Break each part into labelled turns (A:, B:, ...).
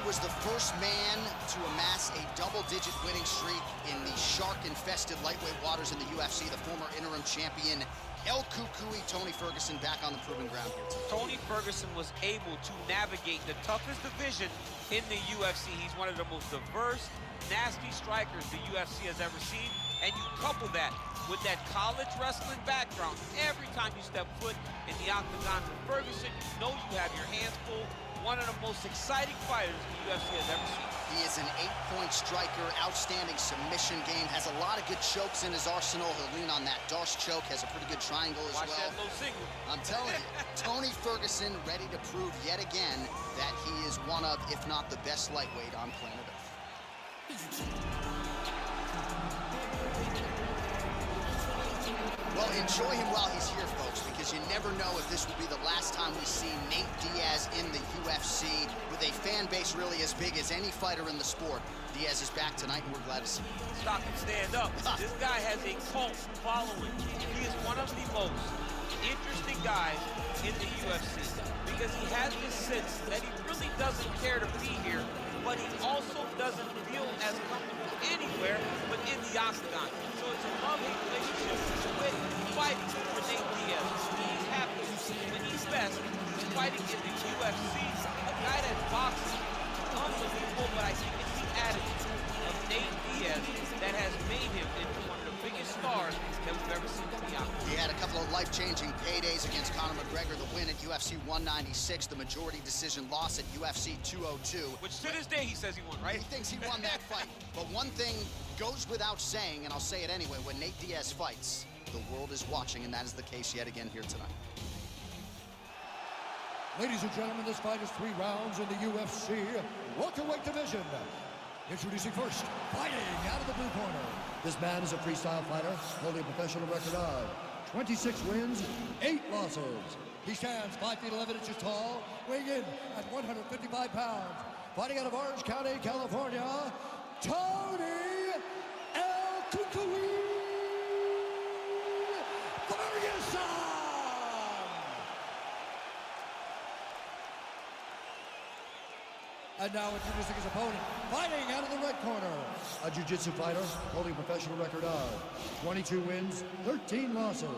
A: was the first man to amass a double-digit winning streak in the shark-infested lightweight waters in the UFC, the former interim champion El Cucuy, Tony Ferguson, back on the proving ground here today.
B: Tony Ferguson was able to navigate the toughest division in the UFC. He's one of the most diverse, nasty strikers the UFC has ever seen. And you couple that with that college wrestling background. Every time you step foot in the Octagon with Ferguson, you know you have your hands full. One of the most exciting fighters the UFC has ever seen.
A: He is an 8-point striker, outstanding submission game, has a lot of good chokes in his arsenal. He'll lean on that Darce choke, has a pretty good triangle as well.
B: Watch that low single.
A: I'm telling you, Tony Ferguson ready to prove yet again that he is one of, if not the best lightweight on planet Earth. Well, enjoy him while he's here, folks, because you never know if this will be the last time we see Nate Diaz in the UFC with a fan base really as big as any fighter in the sport. Diaz is back tonight, and we're glad to see him.
B: Stop and stand up. This guy has a cult following. He is one of the most interesting guys in the UFC because he has this sense that he really doesn't care to be here, but he also doesn't feel as comfortable anywhere but in the Octagon. So it's a love-hate relationship with fighting for Nate Diaz. He's happy when he's best. He's fighting in the UFC, a guy that's boxing unbelievable, but I think it's the attitude of Nate Diaz that has made him into one of the biggest stars that we've ever seen in the Octagon.
A: He had a couple of life-changing paydays against Conor McGregor, the win at UFC 196, the majority decision loss at UFC 202.
B: Which to this day he says he won, right?
A: He thinks he won that fight. But one thing goes without saying, and I'll say it anyway, when Nate Diaz fights, the world is watching, and that is the case yet again here tonight.
C: Ladies and gentlemen, this fight is 3 rounds in the UFC welterweight division. Introducing first, fighting out of the blue corner. This man is a freestyle fighter, holding a professional record of 26 wins, 8 losses. He stands 5 feet 11 inches tall, weighing in at 155 pounds. Fighting out of Orange County, California, Tony El Cucuy Ferguson! And now introducing his opponent, fighting out of the red corner, a jiu-jitsu fighter holding a professional record of 22 wins, 13 losses.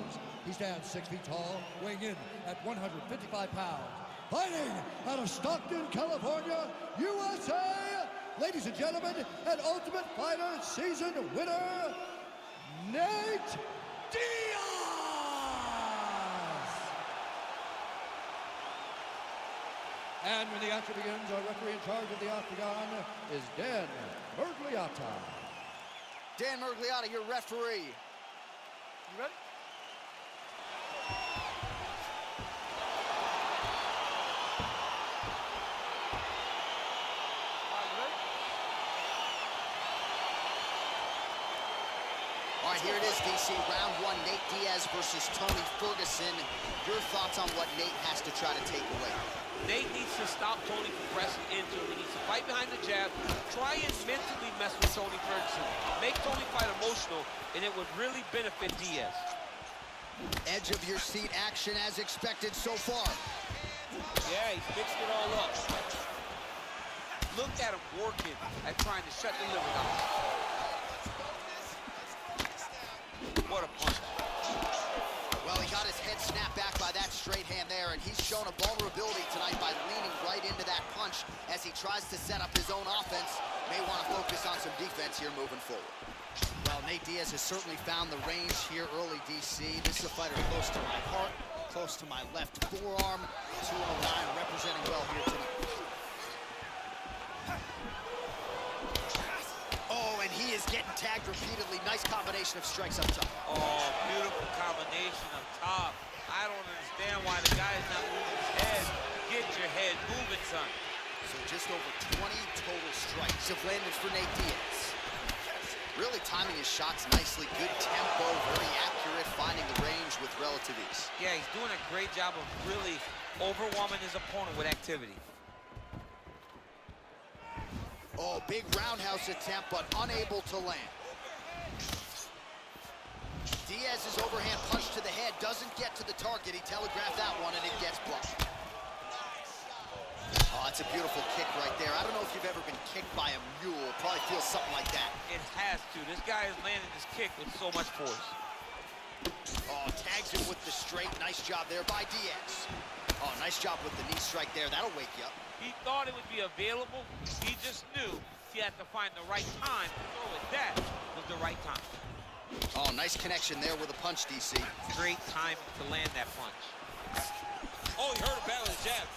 C: He stands 6 feet tall, weighing in at 155 pounds. Fighting out of Stockton, California, USA, ladies and gentlemen, an Ultimate Fighter season winner, Nate Diaz! And when the action begins, our referee in charge of the Octagon is Dan Mergliata.
A: Dan Mergliata, your referee.
B: You ready?
A: All right, here it is, DC. Round 1, Nate Diaz versus Tony Ferguson. Your thoughts on what Nate has to try to take away?
B: Nate needs to stop Tony from pressing into him. He needs to fight behind the jab, try and mentally mess with Tony Ferguson, make Tony fight emotional, and it would really benefit Diaz.
A: Edge of your seat action as expected so far.
B: Yeah, he's mixed it all up. Look at him working at trying to shut the liver down. What a punch.
A: Well, he got his head snapped back by that straight hand there, and he's shown a vulnerability tonight by leaning right into that punch as he tries to set up his own offense. May want to focus on some defense here moving forward. Well, Nate Diaz has certainly found the range here early, DC. This is a fighter close to my heart, close to my left forearm. 209 representing well here tonight. Oh, and he is getting tagged repeatedly. Nice combination of strikes up top.
B: Oh, beautiful combination up top. I don't understand why the guy's not moving his head. Get your head moving, son.
A: So just over 20 total strikes have landed for Nate Diaz. Really timing his shots nicely. Good tempo, very accurate, finding the range with relative ease.
B: Yeah, he's doing a great job of really overwhelming his opponent with activity.
A: Oh, big roundhouse attempt, but unable to land. Diaz's overhand punch to the head doesn't get to the target. He telegraphed that one, and it gets blocked. Oh, that's a beautiful kick right there. I don't know if you've ever been kicked by a mule. Probably feels something like that.
B: It has to. This guy is landing this kick with so much force.
A: Oh, tags him with the straight. Nice job there by Diaz. Oh, nice job with the knee strike there. That'll wake you up.
B: He thought it would be available. He just knew he had to find the right time to throw it. That was the right time.
A: Oh, nice connection there with a punch, DC.
B: Great time to land that punch.
D: Oh, he heard a balance jab.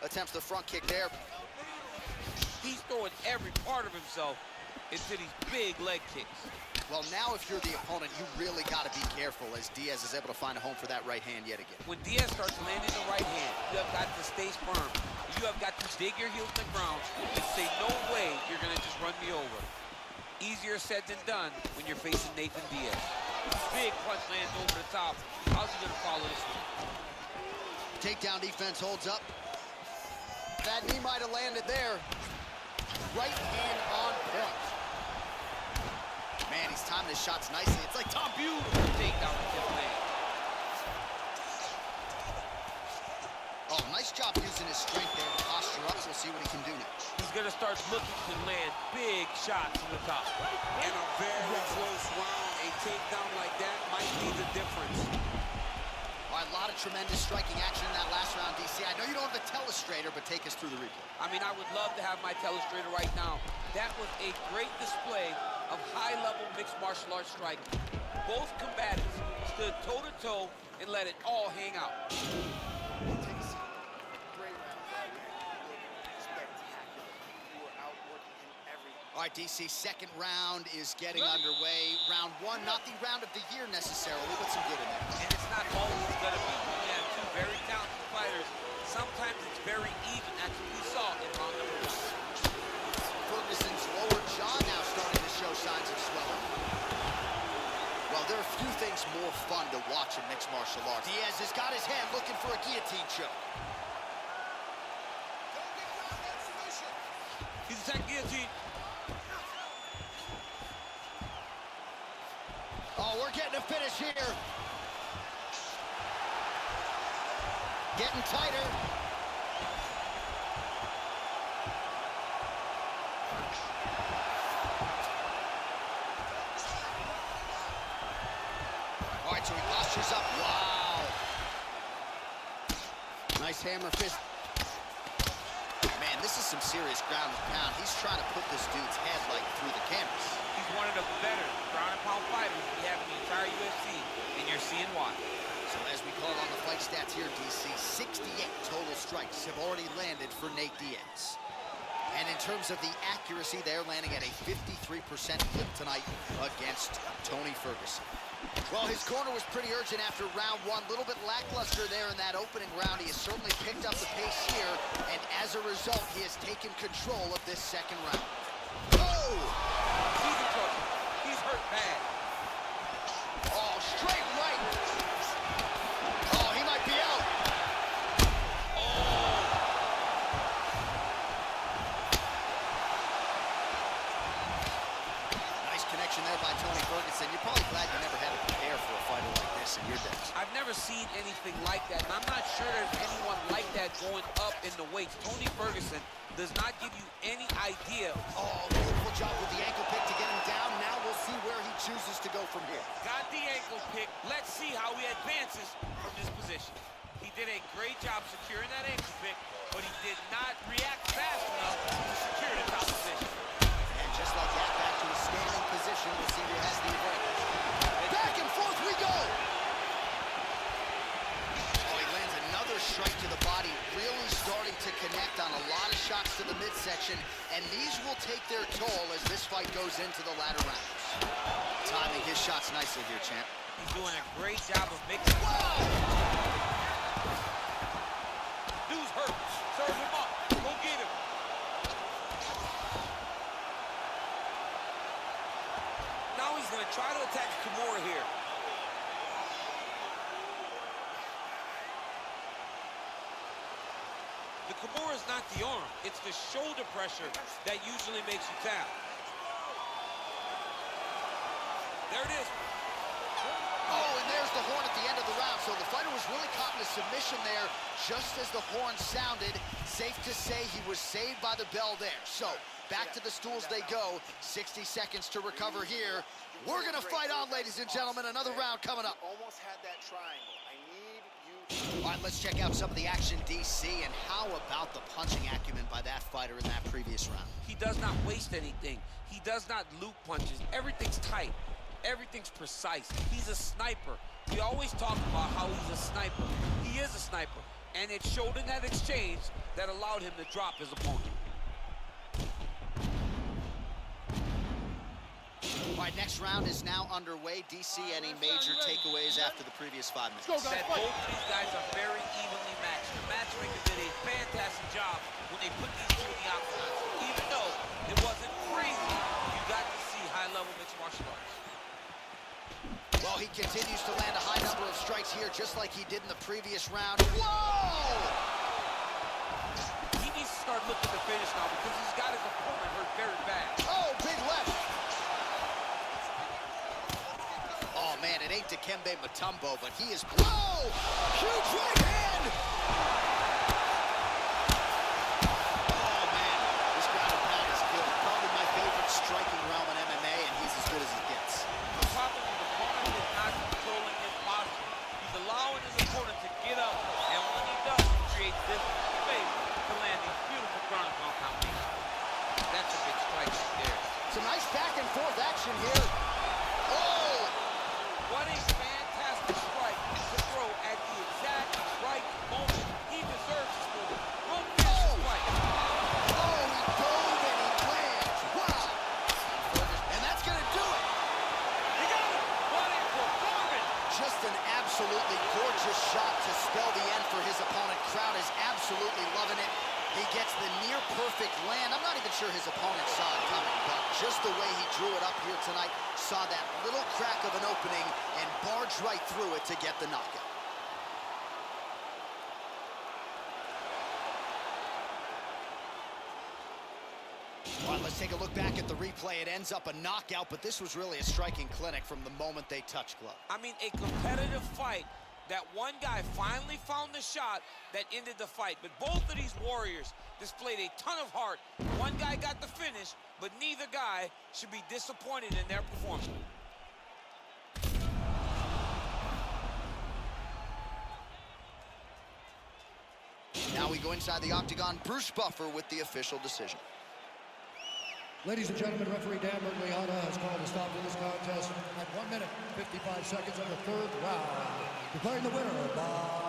A: Attempts the front kick there.
B: He's throwing every part of himself into these big leg kicks.
A: Well, now if you're the opponent, you really got to be careful as Diaz is able to find a home for that right hand yet again.
B: When Diaz starts landing the right hand, you have got to stay firm. You have got to dig your heels in the ground and say, no way you're going to just run me over. Easier said than done when you're facing Nathan Diaz. Big punch lands over the top. How's he going to follow this one?
A: Takedown defense holds up. That knee might have landed there. Right hand on point. Man, he's timing his shots nicely. It's like Tom
B: Beautiful takedown with this man.
A: Oh, nice job using his strength there to posture up. We'll see what he can do now.
B: He's going to start looking to land big shots from the top.
D: In a very close round, a takedown like that might be the difference.
A: All right, a lot of tremendous striking action in that last round, DC. I know you don't have a telestrator, but take us through the replay.
B: I mean, I would love to have my telestrator right now. That was a great display of high-level mixed martial arts striking. Both combatants stood toe-to-toe and let it all hang out.
A: All right, DC, second round is getting underway. Round one, not the round of the year necessarily, but some good in there.
B: And it's not always going to be. We have two very talented fighters. Sometimes it's very even. That's what we saw in round number one.
A: Ferguson's lower jaw now starting to show signs of swelling. Well, there are few things more fun to watch in mixed martial arts. Diaz has got his hand looking for a guillotine choke.
B: He's attacking guillotine.
A: Oh, we're getting a finish here. Getting tighter. All right, so he postures up. Wow. Nice hammer fist. Man, this is some serious ground and pound. He's trying to put this dude's head like through the canvas.
B: He's one of the better ground and pound fighters we have in the entire UFC, and you're seeing why.
A: So as we call on the fight stats here, DC, 68 total strikes have already landed for Nate Diaz. And in terms of the accuracy, they're landing at a 53% clip tonight against Tony Ferguson. Well, his corner was pretty urgent after round one. A little bit lackluster there in that opening round. He has certainly picked up the pace here, and as a result, he has taken control of this second round. Oh!
B: He's in trouble. He's hurt bad.
A: Oh, straight right. Oh, he might be out.
B: Oh!
A: Nice connection there by Tony Ferguson. You're probably glad you never had to prepare for a fighter like this in your days.
B: I've never seen anything like that, and I'm not sure there's anyone like that going up in the weights. Tony Ferguson does not give you any idea.
A: Oh, beautiful job with the ankle pick to get him down. Now we'll see where he chooses to go from here.
B: Got the ankle pick. Let's see how he advances from this position. He did a great job securing that ankle pick, but he did not react fast enough to secure the top position.
A: And just like that, back to a standing position. We'll see who has the advantage. Back and forth we go. Oh, he lands another strike to the body, really starting to connect on a lot of shots to the midsection, and these will take their toll as this fight goes into the latter rounds. Timing his shots nicely here, champ.
B: He's doing a great job of mixing.
A: Wow!
B: Dude's hurt. Serve him up. Go get him. Now he's going to try to attack Kimura here. The Kimura is not the arm. It's the shoulder pressure that usually makes you tap. There it is.
A: Oh, and there's the horn at the the end of the round. So the fighter was really caught in a submission there just as the horn sounded. Safe to say he was saved by the bell there. So back to the stools they go. 60 seconds to recover here. We're going to fight on, ladies and gentlemen. Another round coming up.
E: Almost had that triangle. I need you.
A: All right, let's check out some of the action, DC. And how about the punching acumen by that fighter in that previous round?
B: He does not waste anything. He does not loop punches. Everything's tight. Everything's precise. He's a sniper. We always talk about how he's a sniper. He is a sniper. And it showed in that exchange that allowed him to drop his opponent.
A: All right, next round is now underway. DC, any major takeaways after the previous 5 minutes?
B: That both of these guys are very evenly matched. The matchmaker did a fantastic job when they put these two in the octagon. Even though it wasn't crazy, you got to see high-level mixed martial arts.
A: Well, he continues to land a high number of strikes here, just like he did in the previous round. Whoa!
B: He needs to start looking to finish now because he's got his opponent hurt very bad.
A: Oh, big left. Oh, man, it ain't Dikembe Mutombo, but he is... Whoa! Huge right hand! Oh, man, this ground and pound is good. Probably my favorite striking realm in MMA, and he's as good as he gets.
B: The problem with the opponent is not controlling his posture. He's allowing his opponent to get up, and when he does, he creates this space to land these beautiful ground and pound combinations. That's a big strike right there.
A: Some nice back and forth action here. Oh!
B: What a fantastic strike to throw at the exact right moment. He deserves this move. Don't miss the strike.
A: Oh, he dove and he lands. Wow! And that's going to do it.
B: He got it. What a performance.
A: Just an absolutely gorgeous shot to spell the end for his opponent. Crowd is absolutely loving it. He gets the near-perfect land. I'm not even sure his opponent saw it coming, but just the way he drew it up here tonight, saw that little crack of an opening and barged right through it to get the knockout. All right, let's take a look back at the replay. It ends up a knockout, but this was really a striking clinic from the moment they touched glove.
B: I mean, a competitive fight. That one guy finally found the shot that ended the fight. But both of these warriors displayed a ton of heart. One guy got the finish, but neither guy should be disappointed in their performance.
A: Now we go inside the octagon. Bruce Buffer with the official decision.
C: Ladies and gentlemen, referee Dan Murgliana has called a stop to this contest at 1 minute, 55 seconds of the third round. Declaring the winner by